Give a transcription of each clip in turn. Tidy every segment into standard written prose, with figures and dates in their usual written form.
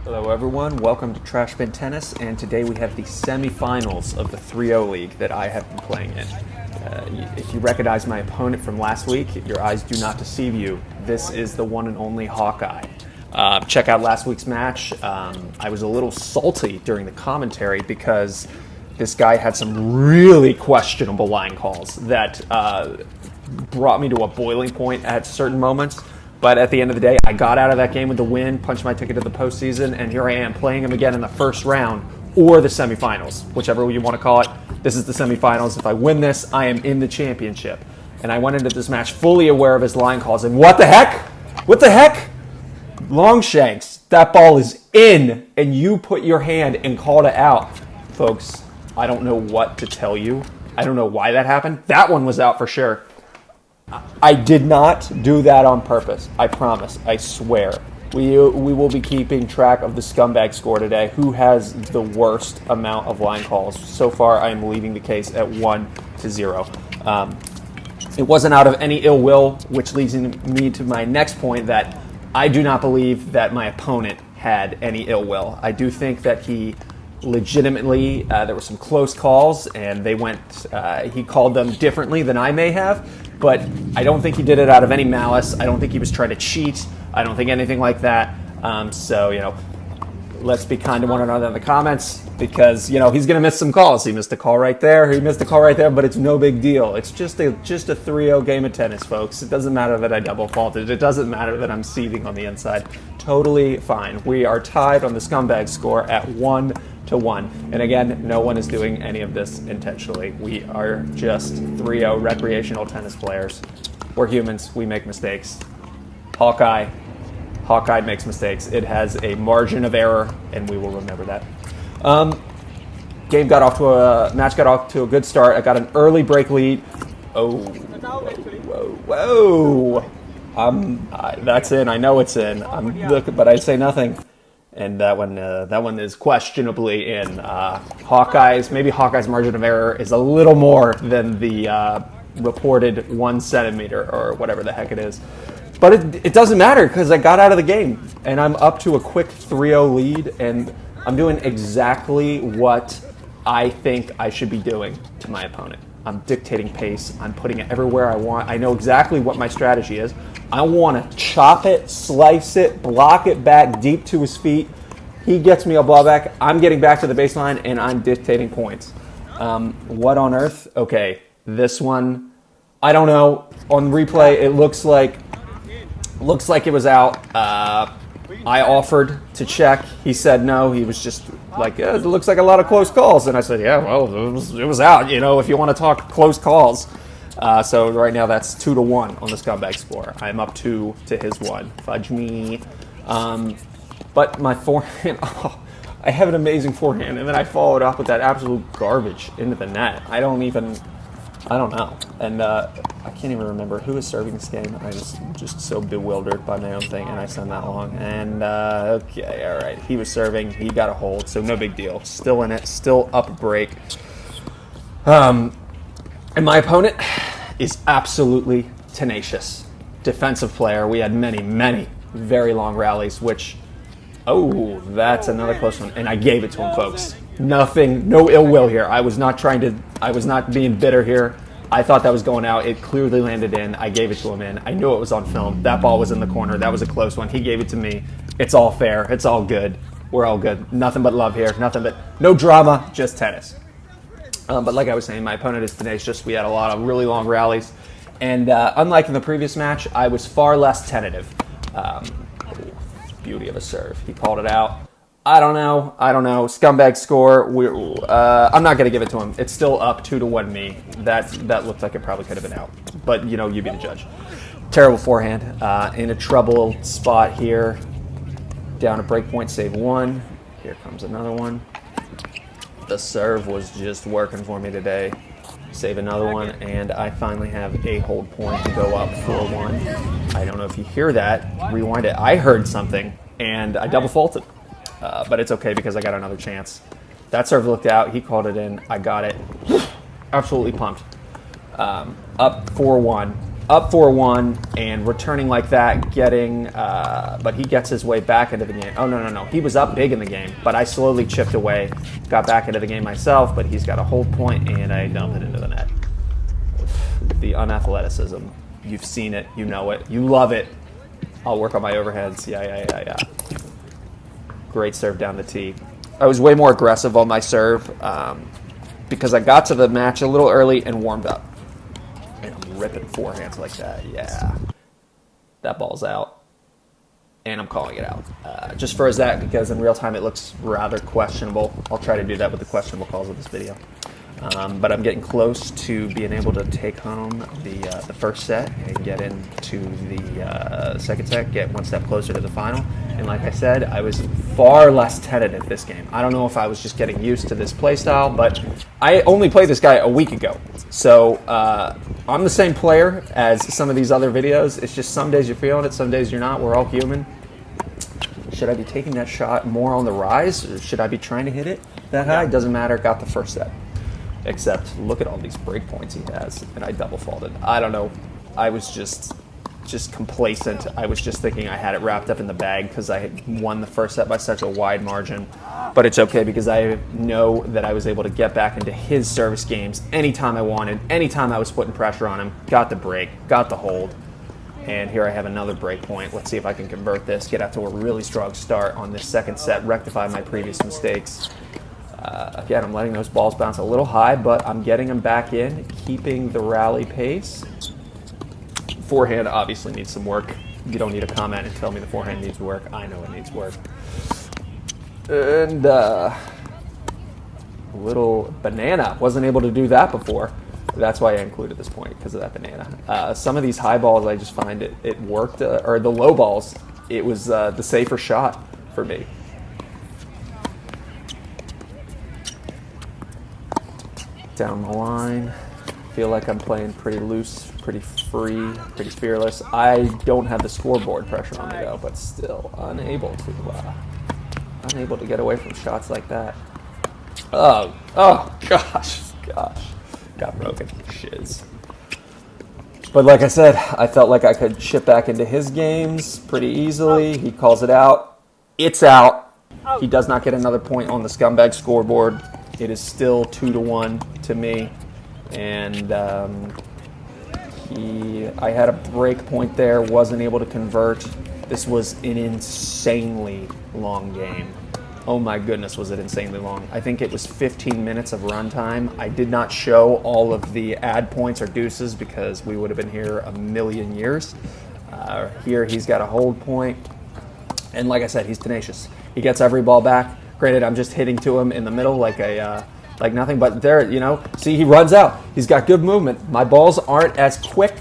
Hello everyone, welcome to Trash Bin Tennis, and today we have the semifinals of the 3-0 league that I have been playing in. If you recognize my opponent from last week, your eyes do not deceive you. This is the one and only Hawkeye. Check out last week's match. I was a little salty during the commentary because this guy had some really questionable line calls that brought me to a boiling point at certain moments. But at the end of the day, I got out of that game with the win, punched my ticket to the postseason, and here I am playing him again in the first round or the semifinals, whichever you want to call it. This is the semifinals. If I win this, I am in the championship. And I went into this match fully aware of his line calls. And what the heck? What the heck? Longshanks, that ball is in, and you put your hand and called it out. Folks, I don't know what to tell you. I don't know why that happened. That one was out for sure. I did not do that on purpose. I promise. I swear. We will be keeping track of the scumbag score today. Who has the worst amount of line calls? So far, I am leading the case at 1-0. It wasn't out of any ill will, which leads me to my next point that I do not believe that my opponent had any ill will. I do think that he legitimately, there were some close calls, and they went, he called them differently than I may have, but I don't think he did it out of any malice. I don't think he was trying to cheat. I don't think anything like that. So, let's be kind to one another in the comments because, he's going to miss some calls. He missed a call right there. He missed a call right there, but it's no big deal. It's just a 3-0 game of tennis, folks. It doesn't matter that I double faulted. It doesn't matter that I'm seething on the inside. Totally fine. We are tied on the scumbag score at 1-1. And again, no one is doing any of this intentionally. We are just 3-0 recreational tennis players. We're humans. We make mistakes. Hawkeye makes mistakes. It has a margin of error, and we will remember that. Match got off to a good start. I got an early break lead. Whoa. That's in. I know it's in. But I say nothing. And that one is questionably in. Hawkeye's margin of error is a little more than the reported 1 centimeter or whatever the heck it is. But it doesn't matter because I got out of the game and I'm up to a quick 3-0 lead, and I'm doing exactly what I think I should be doing to my opponent. I'm dictating pace. I'm putting it everywhere I want. I know exactly what my strategy is. I want to chop it, slice it, block it back deep to his feet. He gets me a ball back. I'm getting back to the baseline, and I'm dictating points. What on earth? Okay, this one, I don't know. On replay, it looks like it was out. I offered to check. He said no. He was just like, it looks like a lot of close calls. And I said, yeah, well, it was out, if you want to talk close calls. So right now that's 2-1 on the scumbag score. I'm up 2 to his 1. Fudge me. But my forehand, I have an amazing forehand, and then I followed up with that absolute garbage into the net. I don't know. And I can't even remember who is serving this game. I was just so bewildered by my own thing, and I sent that long. And, okay, all right. He was serving. He got a hold, so no big deal. Still in it. Still up a break. And my opponent is absolutely tenacious. Defensive player. We had many very long rallies, which, that's another close one. And I gave it to him, folks. Nothing, no ill will here. I was not being bitter here. I thought that was going out. It clearly landed in. I gave it to him in. I knew it was on film. That ball was in the corner. That was a close one. He gave it to me. It's all fair. It's all good. We're all good. Nothing but love here. No drama, just tennis. But like I was saying, my opponent is tenacious. We had a lot of really long rallies. And unlike in the previous match, I was far less tentative. Beauty of a serve. He called it out. I don't know. Scumbag score. I'm not going to give it to him. It's still up 2-1 me. That looked like it probably could have been out. But, you be the judge. Terrible forehand. In a trouble spot here. Down a break point, save 1. Here comes another one. The serve was just working for me today. Save another one, and I finally have a hold point to go up 4-1. I don't know if you hear that. Rewind it. I heard something, and I double faulted. But it's okay because I got another chance. That serve looked out. He called it in. I got it. Absolutely pumped. Up 4-1. up 4-1 and returning like that, getting, but he gets his way back into the game. Oh, no. He was up big in the game, but I slowly chipped away, got back into the game myself, but he's got a hold point, and I dump it into the net. The unathleticism. You've seen it. You know it. You love it. I'll work on my overheads. Yeah. Great serve down the tee. I was way more aggressive on my serve because I got to the match a little early and warmed up. And I'm ripping forehands like that. Yeah. That ball's out. And I'm calling it out. Just for that, because in real time it looks rather questionable. I'll try to do that with the questionable calls of this video. But I'm getting close to being able to take home the first set and get into the second set, get one step closer to the final. And like I said, I was far less tentative this game. I don't know if I was just getting used to this play style, but I only played this guy a week ago. So I'm the same player as some of these other videos. It's just some days you're feeling it, some days you're not. We're all human. Should I be taking that shot more on the rise, or should I be trying to hit it that high? Doesn't matter. Got the first set. Except, look at all these break points he has, and I double faulted. I don't know. I was just complacent. I was just thinking I had it wrapped up in the bag because I had won the first set by such a wide margin. But it's okay because I know that I was able to get back into his service games anytime I wanted, anytime I was putting pressure on him. Got the break, got the hold. And here I have another break point. Let's see if I can convert this, get out to a really strong start on this second set, rectify my previous mistakes. Again, I'm letting those balls bounce a little high, but I'm getting them back in, keeping the rally pace. Forehand obviously needs some work. You don't need to comment and tell me the forehand needs work. I know it needs work. And little banana. Wasn't able to do that before. That's why I included this point, because of that banana. Some of these high balls, I just find it worked, or the low balls, it was the safer shot for me. Down the line, feel like I'm playing pretty loose, pretty free, pretty fearless. I don't have the scoreboard pressure on me though, but still unable to get away from shots like that. Oh gosh, got broken, shiz. But like I said, I felt like I could chip back into his games pretty easily. He calls it out. It's out. He does not get another point on the scumbag scoreboard. It is still 2-1 to me, and I had a break point there, wasn't able to convert. This was an insanely long game. Oh my goodness, was it insanely long. I think it was 15 minutes of runtime. I did not show all of the ad points or deuces because we would have been here a million years. Here he's got a hold point, and like I said, he's tenacious. He gets every ball back. Granted, I'm just hitting to him in the middle like nothing, but there, see, he runs out. He's got good movement. My balls aren't as quick.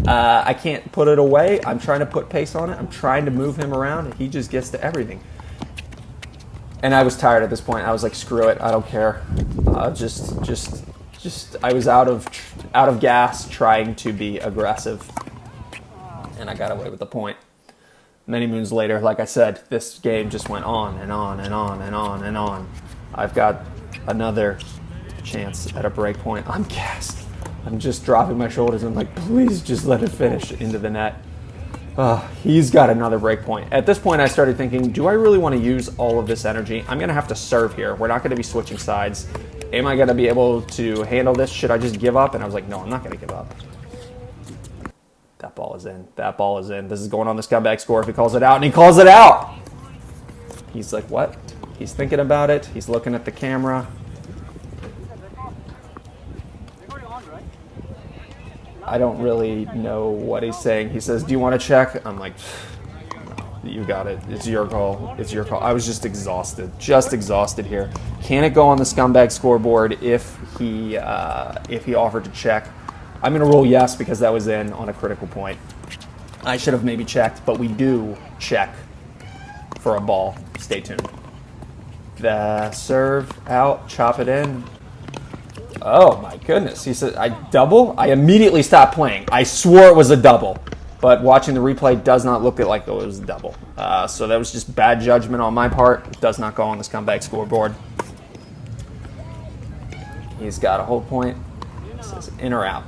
I can't put it away. I'm trying to put pace on it. I'm trying to move him around, and he just gets to everything. And I was tired at this point. I was like, screw it. I don't care. I was out of gas trying to be aggressive, and I got away with the point. Many moons later, like I said, this game just went on and on and on and on and on. I've got another chance at a break point. I'm gassed. I'm just dropping my shoulders. I'm like, please just let it finish into the net. He's got another break point. At this point, I started thinking, do I really want to use all of this energy? I'm going to have to serve here. We're not going to be switching sides. Am I going to be able to handle this? Should I just give up? And I was like, no, I'm not going to give up. That ball is in. That ball is in. This is going on the scumbag score if he calls it out, and he calls it out. He's like, what? He's thinking about it. He's looking at the camera. I don't really know what he's saying. He says, do you want to check? I'm like, no, you got it. It's your call. It's your call. I was just exhausted. Just exhausted here. Can it go on the scumbag scoreboard if he offered to check? I'm going to rule yes because that was in on a critical point. I should have maybe checked, but we do check for a ball. Stay tuned. The serve out, chop it in. Oh my goodness. He said, I double? I immediately stopped playing. I swore it was a double, but watching the replay does not look like it was a double. So that was just bad judgment on my part. It does not go on the scumbag scoreboard. He's got a hold point. It says in or out.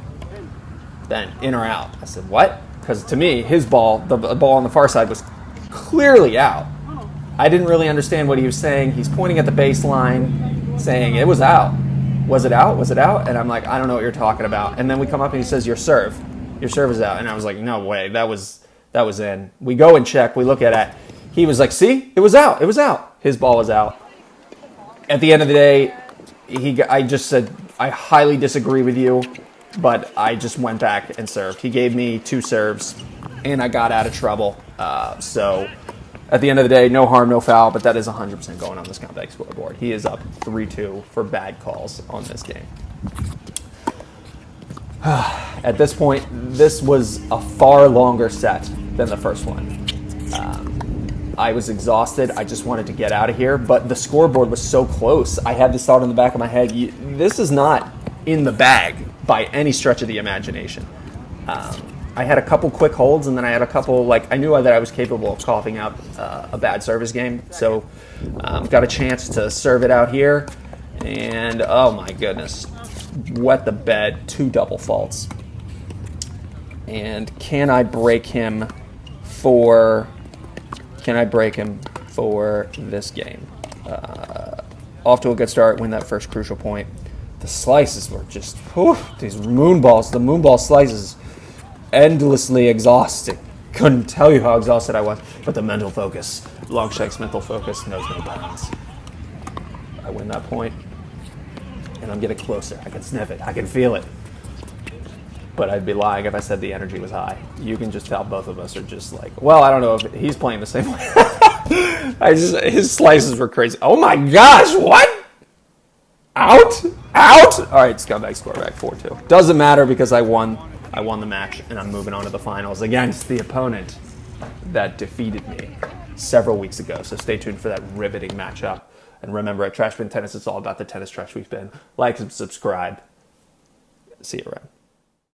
Then in or out. I said, what? Because to me, his ball, the ball on the far side was clearly out. I didn't really understand what he was saying. He's pointing at the baseline, saying it was out. Was it out? Was it out? And I'm like, I don't know what you're talking about. And then we come up and he says, your serve is out. And I was like, no way, that was in. We go and check. We look at it. He was like, see, it was out. It was out. His ball was out. At the end of the day, I just said, I highly disagree with you, but I just went back and served. He gave me 2 serves, and I got out of trouble. So at the end of the day, no harm, no foul, but that is 100% going on the Scumbag scoreboard. He is up 3-2 for bad calls on this game. At this point, this was a far longer set than the first one. I was exhausted. I just wanted to get out of here, but the scoreboard was so close. I had this thought in the back of my head, this is not in the bag by any stretch of the imagination. I had a couple quick holds, and then I had a couple, I knew that I was capable of coughing out a bad service game, so got a chance to serve it out here, and oh my goodness, wet the bed, 2 double faults. And can I break him for this game? Off to a good start, win that first crucial point. The slices were just, these moonballs, the moonball slices, endlessly exhausting. Couldn't tell you how exhausted I was, but the mental focus, Longshank's mental focus knows no bounds. I win that point, and I'm getting closer. I can sniff it. I can feel it. But I'd be lying if I said the energy was high. You can just tell both of us are just well, I don't know if he's playing the same way. His slices were crazy. Oh my gosh, what? Out? All right, Scumbag score back 4-2. Doesn't matter because I won the match, and I'm moving on to the finals against the opponent that defeated me several weeks ago. So stay tuned for that riveting matchup. And remember, at Trash Bin Tennis, it's all about the tennis trash we've been. Like and subscribe. See you around.